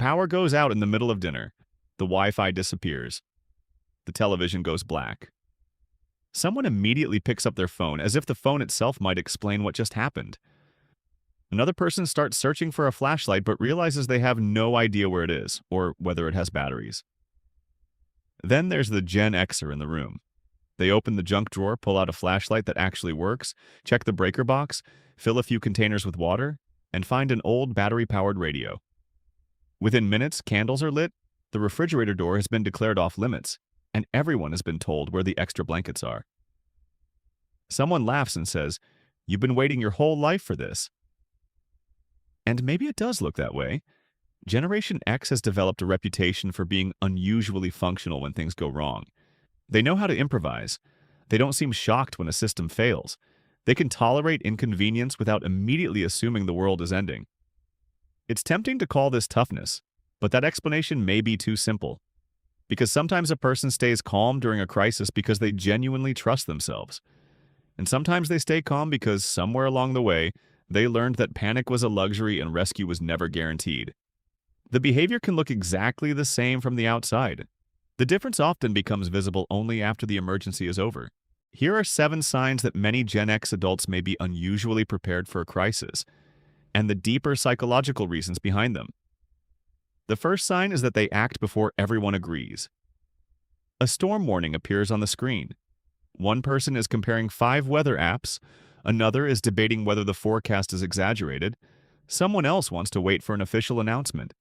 power goes out in the middle of dinner. The Wi-Fi disappears. The television goes black. Someone immediately picks up their phone as if the phone itself might explain what just happened. Another person starts searching for a flashlight but realizes they have no idea where it is or whether it has batteries. Then there's the Gen Xer in the room. They open the junk drawer, pull out a flashlight that actually works, check the breaker box, fill a few containers with water, and find an old battery-powered radio. Within minutes, candles are lit, the refrigerator door has been declared off limits, and everyone has been told where the extra blankets are. Someone laughs and says, "You've been waiting your whole life for this." And maybe it does look that way. Generation X has developed a reputation for being unusually functional when things go wrong. They know how to improvise. They don't seem shocked when a system fails. They can tolerate inconvenience without immediately assuming the world is ending. It's tempting to call this toughness, but that explanation may be too simple. Because sometimes a person stays calm during a crisis because they genuinely trust themselves. And sometimes they stay calm because somewhere along the way, they learned that panic was a luxury and rescue was never guaranteed. The behavior can look exactly the same from the outside. The difference often becomes visible only after the emergency is over. Here are 7 signs that many Gen X adults may be unusually prepared for a crisis, and the deeper psychological reasons behind them. The first sign is that they act before everyone agrees. A storm warning appears on the screen. One person is comparing 5 weather apps, another is debating whether the forecast is exaggerated, someone else wants to wait for an official announcement.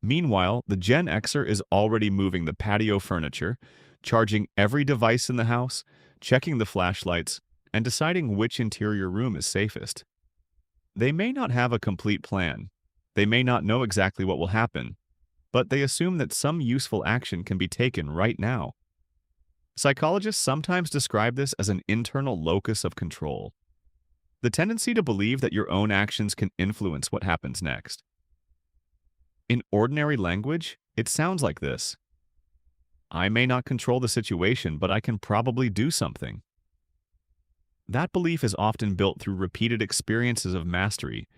Meanwhile, the Gen Xer is already moving the patio furniture, charging every device in the house, checking the flashlights, and deciding which interior room is safest. They may not have a complete plan. They may not know exactly what will happen, but they assume that some useful action can be taken right now. Psychologists sometimes describe this as an internal locus of control, the tendency to believe that your own actions can influence what happens next. In ordinary language, it sounds like this: I may not control the situation, but I can probably do something. That belief is often built through repeated experiences of mastery.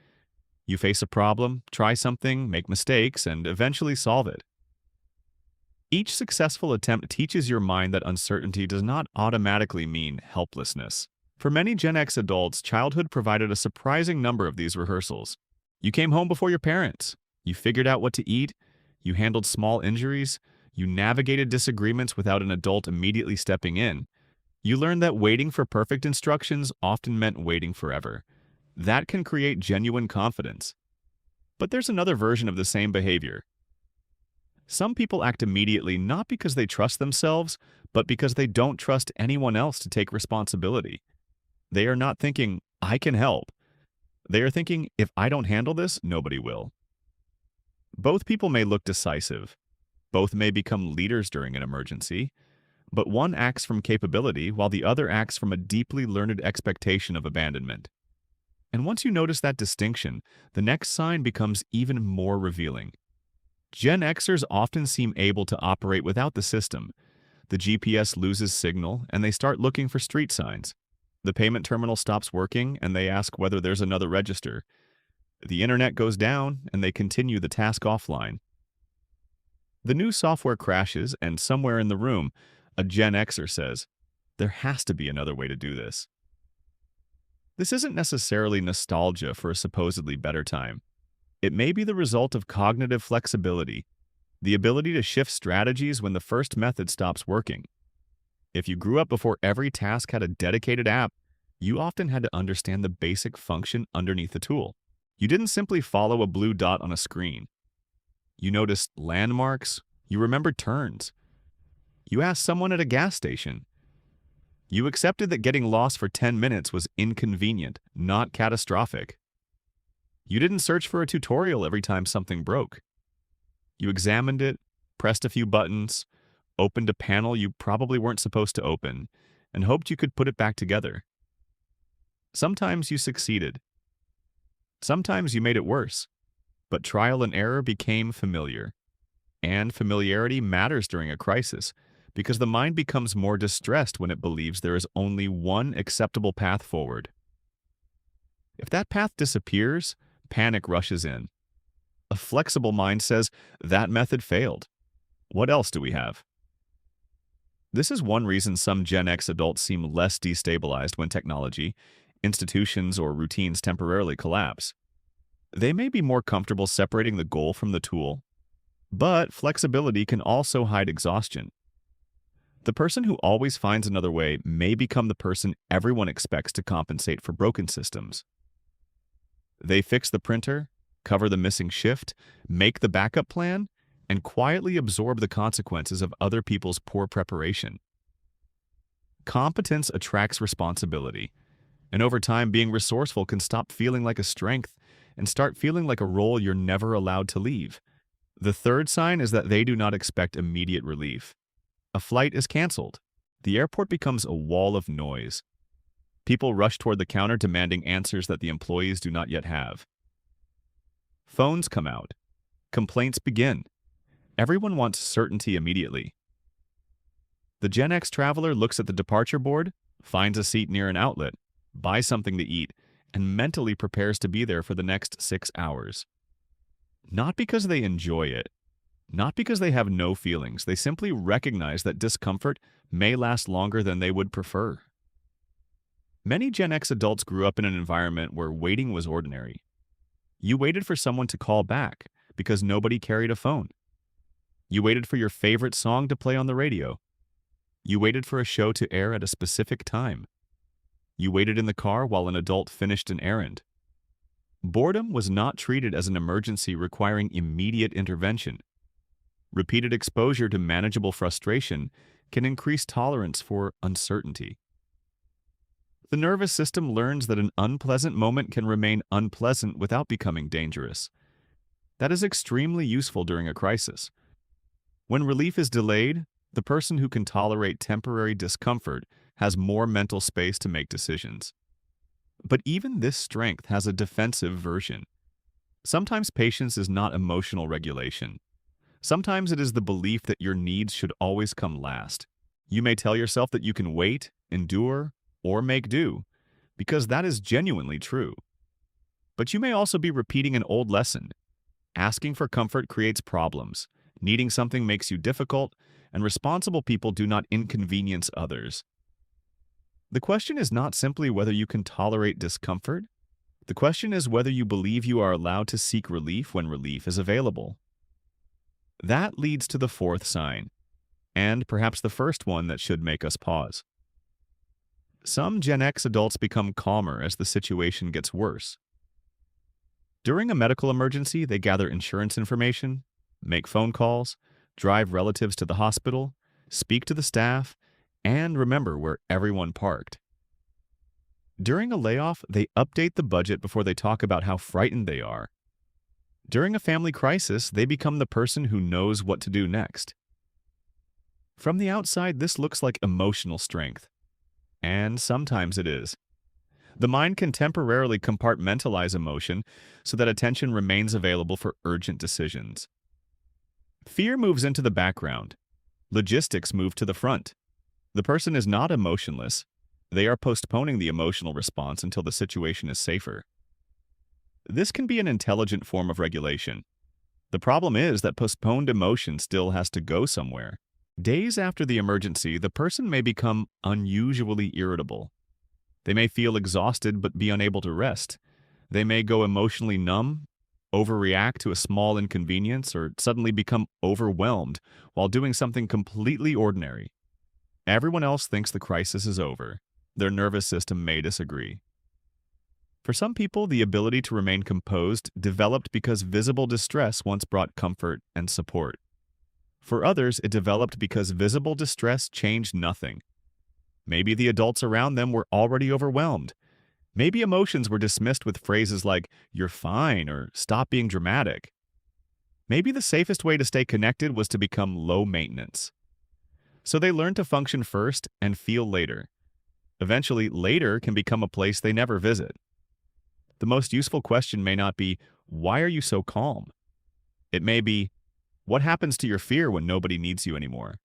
You face a problem, try something, make mistakes, and eventually solve it. Each successful attempt teaches your mind that uncertainty does not automatically mean helplessness. For many Gen X adults, childhood provided a surprising number of these rehearsals. You came home before your parents. You figured out what to eat. You handled small injuries. You navigated disagreements without an adult immediately stepping in. You learned that waiting for perfect instructions often meant waiting forever. That can create genuine confidence. But there's another version of the same behavior. Some people act immediately not because they trust themselves, but because they don't trust anyone else to take responsibility. They are not thinking, "I can help." They are thinking, "If I don't handle this, nobody will." Both people may look decisive. Both may become leaders during an emergency. But one acts from capability while the other acts from a deeply learned expectation of abandonment. And once you notice that distinction, the next sign becomes even more revealing. Gen Xers often seem able to operate without the system. The GPS loses signal, and they start looking for street signs. The payment terminal stops working, and they ask whether there's another register. The internet goes down, and they continue the task offline. The new software crashes, and somewhere in the room, a Gen Xer says, "There has to be another way to do this." This isn't necessarily nostalgia for a supposedly better time. It may be the result of cognitive flexibility, the ability to shift strategies when the first method stops working. If you grew up before every task had a dedicated app, you often had to understand the basic function underneath the tool. You didn't simply follow a blue dot on a screen. You noticed landmarks, you remembered turns. You asked someone at a gas station. You accepted that getting lost for 10 minutes was inconvenient, not catastrophic. You didn't search for a tutorial every time something broke. You examined it, pressed a few buttons, opened a panel you probably weren't supposed to open, and hoped you could put it back together. Sometimes you succeeded. Sometimes you made it worse. But trial and error became familiar. And familiarity matters during a crisis, because the mind becomes more distressed when it believes there is only one acceptable path forward. If that path disappears, panic rushes in. A flexible mind says that method failed. What else do we have? This is one reason some Gen X adults seem less destabilized when technology, institutions, or routines temporarily collapse. They may be more comfortable separating the goal from the tool, but flexibility can also hide exhaustion. The person who always finds another way may become the person everyone expects to compensate for broken systems. They fix the printer, cover the missing shift, make the backup plan, and quietly absorb the consequences of other people's poor preparation. Competence attracts responsibility, and over time, being resourceful can stop feeling like a strength and start feeling like a role you're never allowed to leave. The third sign is that they do not expect immediate relief. A flight is canceled. The airport becomes a wall of noise. People rush toward the counter demanding answers that the employees do not yet have. Phones come out. Complaints begin. Everyone wants certainty immediately. The Gen X traveler looks at the departure board, finds a seat near an outlet, buys something to eat, and mentally prepares to be there for the next 6 hours. Not because they enjoy it, not because they have no feelings, they simply recognize that discomfort may last longer than they would prefer. Many Gen X adults grew up in an environment where waiting was ordinary. You waited for someone to call back because nobody carried a phone. You waited for your favorite song to play on the radio. You waited for a show to air at a specific time. You waited in the car while an adult finished an errand. Boredom was not treated as an emergency requiring immediate intervention. Repeated exposure to manageable frustration can increase tolerance for uncertainty. The nervous system learns that an unpleasant moment can remain unpleasant without becoming dangerous. That is extremely useful during a crisis. When relief is delayed, the person who can tolerate temporary discomfort has more mental space to make decisions. But even this strength has a defensive version. Sometimes patience is not emotional regulation. Sometimes it is the belief that your needs should always come last. You may tell yourself that you can wait, endure, or make do, because that is genuinely true. But you may also be repeating an old lesson. Asking for comfort creates problems. Needing something makes you difficult, and responsible people do not inconvenience others. The question is not simply whether you can tolerate discomfort. The question is whether you believe you are allowed to seek relief when relief is available. That leads to the fourth sign, and perhaps the first one that should make us pause. Some Gen X adults become calmer as the situation gets worse. During a medical emergency, they gather insurance information, make phone calls, drive relatives to the hospital, speak to the staff, and remember where everyone parked. During a layoff, they update the budget before they talk about how frightened they are. During a family crisis, they become the person who knows what to do next. From the outside, this looks like emotional strength. And sometimes it is. The mind can temporarily compartmentalize emotion so that attention remains available for urgent decisions. Fear moves into the background. Logistics move to the front. The person is not emotionless. They are postponing the emotional response until the situation is safer. This can be an intelligent form of regulation. The problem is that postponed emotion still has to go somewhere. Days after the emergency, the person may become unusually irritable. They may feel exhausted but be unable to rest. They may go emotionally numb, overreact to a small inconvenience, or suddenly become overwhelmed while doing something completely ordinary. Everyone else thinks the crisis is over. Their nervous system may disagree. For some people, the ability to remain composed developed because visible distress once brought comfort and support. For others, it developed because visible distress changed nothing. Maybe the adults around them were already overwhelmed. Maybe emotions were dismissed with phrases like, "You're fine," or "Stop being dramatic." Maybe the safest way to stay connected was to become low maintenance. So they learned to function first and feel later. Eventually, later can become a place they never visit. The most useful question may not be, "Why are you so calm?" It may be, "What happens to your fear when nobody needs you anymore?"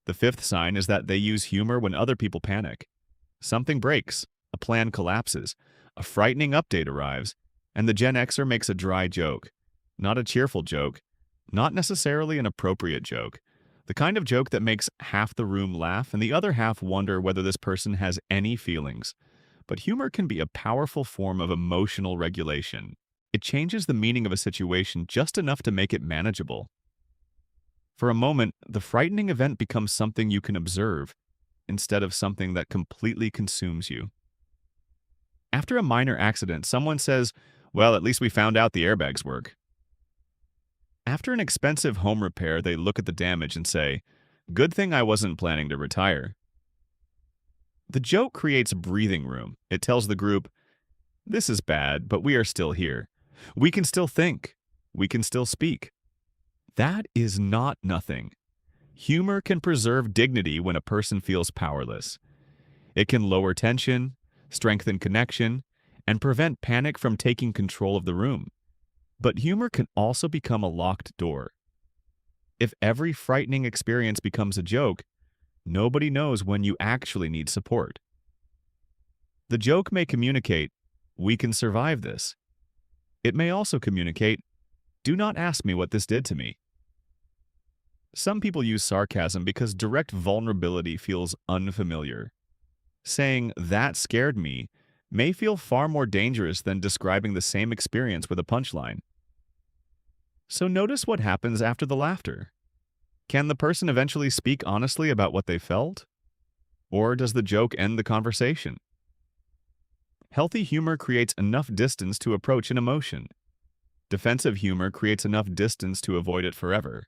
The fifth sign is that they use humor when other people panic. Something breaks, a plan collapses, a frightening update arrives, and the Gen Xer makes a dry joke. not a cheerful joke, not necessarily an appropriate joke. The kind of joke that makes half the room laugh and the other half wonder whether this person has any feelings. But humor can be a powerful form of emotional regulation. It changes the meaning of a situation just enough to make it manageable. For a moment, the frightening event becomes something you can observe instead of something that completely consumes you. After a minor accident, someone says, "Well, at least we found out the airbags work." After an expensive home repair, they look at the damage and say, "Good thing I wasn't planning to retire." The joke creates breathing room. It tells the group, "This is bad, but we are still here. We can still think. We can still speak." That is not nothing. Humor can preserve dignity when a person feels powerless. It can lower tension, strengthen connection, and prevent panic from taking control of the room. But humor can also become a locked door. If every frightening experience becomes a joke, nobody knows when you actually need support. The joke may communicate, "We can survive this." It may also communicate, "Do not ask me what this did to me." Some people use sarcasm because direct vulnerability feels unfamiliar. Saying, "That scared me," may feel far more dangerous than describing the same experience with a punchline. So notice what happens after the laughter. Can the person eventually speak honestly about what they felt? Or does the joke end the conversation? Healthy humor creates enough distance to approach an emotion. Defensive humor creates enough distance to avoid it forever.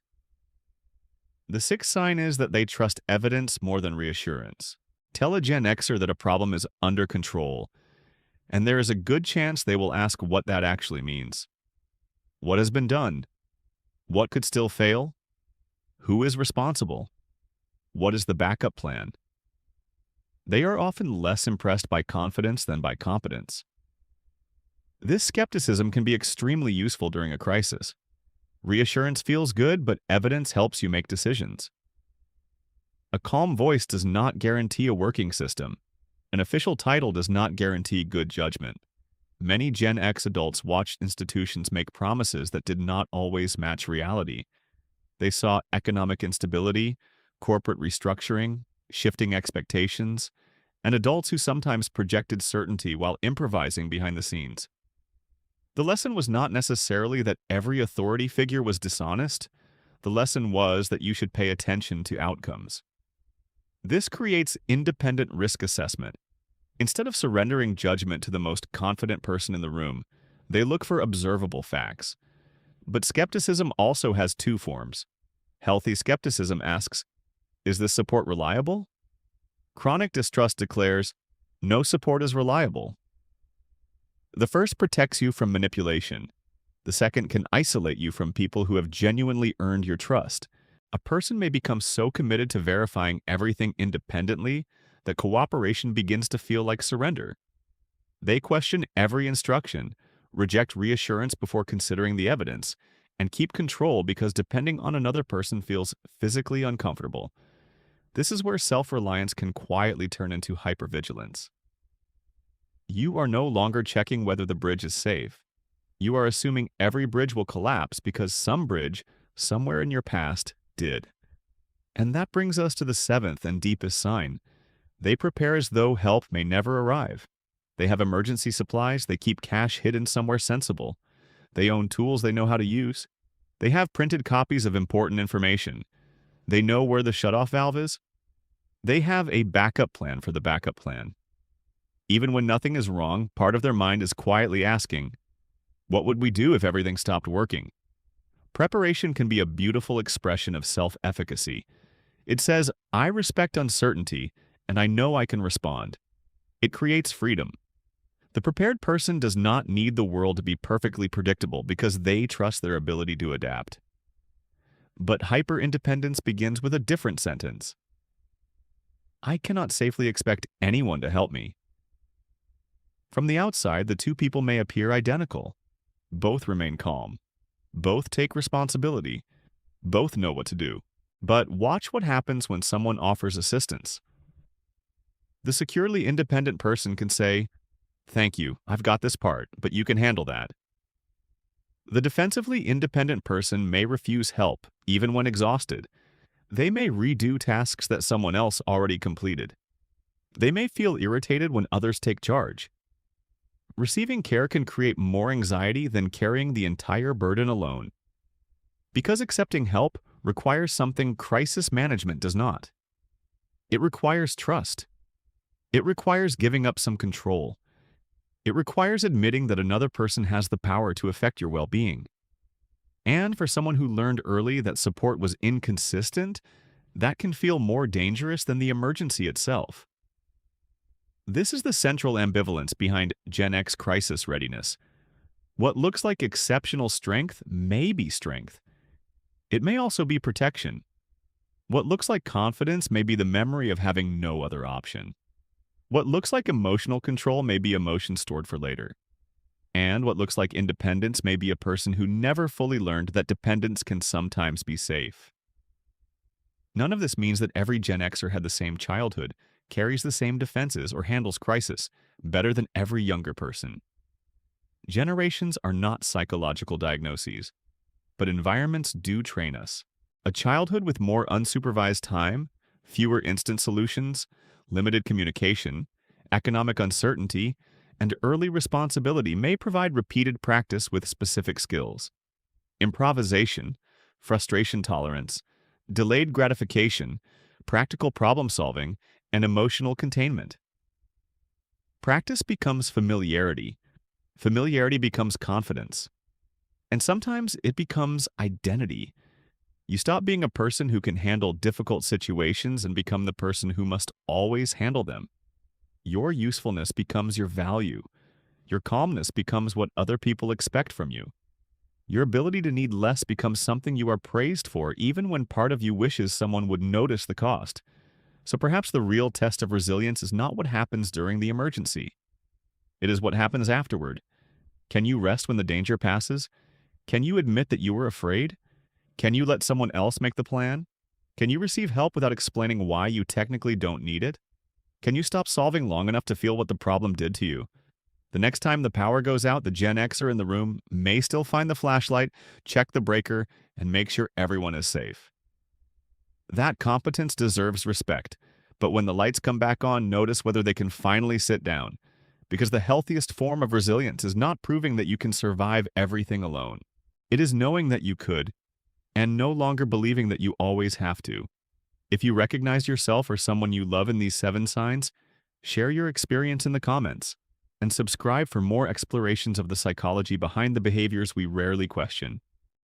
The sixth sign is that they trust evidence more than reassurance. Tell a Gen Xer that a problem is under control, and there is a good chance they will ask what that actually means. What has been done? What could still fail? Who is responsible? What is the backup plan? They are often less impressed by confidence than by competence. This skepticism can be extremely useful during a crisis. Reassurance feels good, but evidence helps you make decisions. A calm voice does not guarantee a working system. An official title does not guarantee good judgment. Many Gen X adults watched institutions make promises that did not always match reality. They saw economic instability, corporate restructuring, shifting expectations, and adults who sometimes projected certainty while improvising behind the scenes. The lesson was not necessarily that every authority figure was dishonest. The lesson was that you should pay attention to outcomes. This creates independent risk assessment. Instead of surrendering judgment to the most confident person in the room, they look for observable facts. But skepticism also has two forms. Healthy skepticism asks, "Is this support reliable?" Chronic distrust declares, "No support is reliable." The first protects you from manipulation. The second can isolate you from people who have genuinely earned your trust. A person may become so committed to verifying everything independently that cooperation begins to feel like surrender. They question every instruction, reject reassurance before considering the evidence, and keep control because depending on another person feels physically uncomfortable. This is where self-reliance can quietly turn into hypervigilance. You are no longer checking whether the bridge is safe. You are assuming every bridge will collapse because some bridge, somewhere in your past, did. And that brings us to the seventh and deepest sign. They prepare as though help may never arrive. They have emergency supplies, they keep cash hidden somewhere sensible. They own tools they know how to use. They have printed copies of important information. They know where the shutoff valve is. They have a backup plan for the backup plan. Even when nothing is wrong, part of their mind is quietly asking, "What would we do if everything stopped working?" Preparation can be a beautiful expression of self-efficacy. It says, "I respect uncertainty, and I know I can respond." It creates freedom. The prepared person does not need the world to be perfectly predictable because they trust their ability to adapt. But hyper-independence begins with a different sentence. I cannot safely expect anyone to help me. From the outside, the two people may appear identical. Both remain calm. Both take responsibility. Both know what to do. But watch what happens when someone offers assistance. The securely independent person can say, "Thank you, I've got this part, but you can handle that." The defensively independent person may refuse help, even when exhausted. They may redo tasks that someone else already completed. They may feel irritated when others take charge. Receiving care can create more anxiety than carrying the entire burden alone. Because accepting help requires something crisis management does not. It requires trust. It requires giving up some control. It requires admitting that another person has the power to affect your well-being. And for someone who learned early that support was inconsistent, that can feel more dangerous than the emergency itself. This is the central ambivalence behind Gen X crisis readiness. What looks like exceptional strength may be strength. It may also be protection. What looks like confidence may be the memory of having no other option. What looks like emotional control may be emotion stored for later. And what looks like independence may be a person who never fully learned that dependence can sometimes be safe. None of this means that every Gen Xer had the same childhood, carries the same defenses, or handles crisis better than every younger person. Generations are not psychological diagnoses, but environments do train us. A childhood with more unsupervised time, fewer instant solutions, limited communication, economic uncertainty, and early responsibility may provide repeated practice with specific skills. Improvisation, frustration tolerance, delayed gratification, practical problem solving, and emotional containment. Practice becomes familiarity. Familiarity becomes confidence. And sometimes it becomes identity. You stop being a person who can handle difficult situations and become the person who must always handle them. Your usefulness becomes your value. Your calmness becomes what other people expect from you. Your ability to need less becomes something you are praised for, even when part of you wishes someone would notice the cost. So perhaps the real test of resilience is not what happens during the emergency. It is what happens afterward. Can you rest when the danger passes? Can you admit that you were afraid? Can you let someone else make the plan? Can you receive help without explaining why you technically don't need it? Can you stop solving long enough to feel what the problem did to you? The next time the power goes out, the Gen Xer in the room may still find the flashlight, check the breaker, and make sure everyone is safe. That competence deserves respect, but when the lights come back on, notice whether they can finally sit down. Because the healthiest form of resilience is not proving that you can survive everything alone. It is knowing that you could, and no longer believing that you always have to. If you recognize yourself or someone you love in these 7 signs, share your experience in the comments, and subscribe for more explorations of the psychology behind the behaviors we rarely question.